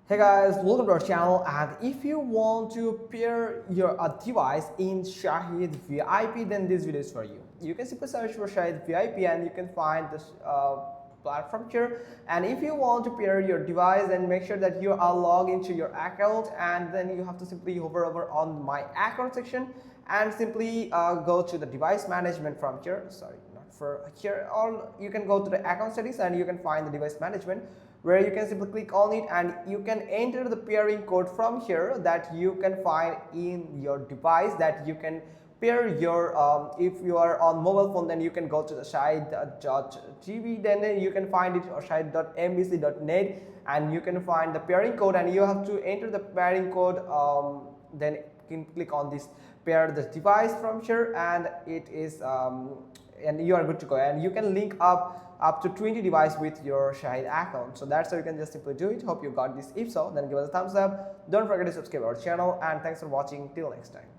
Hey guys, welcome to our channel. And if you want to pair your device in Shahid VIP, then this video is for you. You can simply search for Shahid VIP and you can find this platform here. And if you want to pair your device, then make sure that you are logged into your account, and then you have to simply hover over on my account section and simply go to the device management from here. Sorry, not for here. Or you can go to the account settings and you can find the device management, where you can simply click on it and you can enter the pairing code from here that you can find in your device, that you can pair your if you are on mobile phone, then you can go to the shahid.gv, then you can find it, or shahid.mbc.net, and you can find the pairing code and you have to enter the pairing code. Then you can click on this pair the device from here, and it is and you are good to go, and you can link up to 20 devices with your Shahid account. So that's how you can just simply do it. Hope you got this. If so, then give us a thumbs up. Don't forget to subscribe our channel, and thanks for watching. Till next time.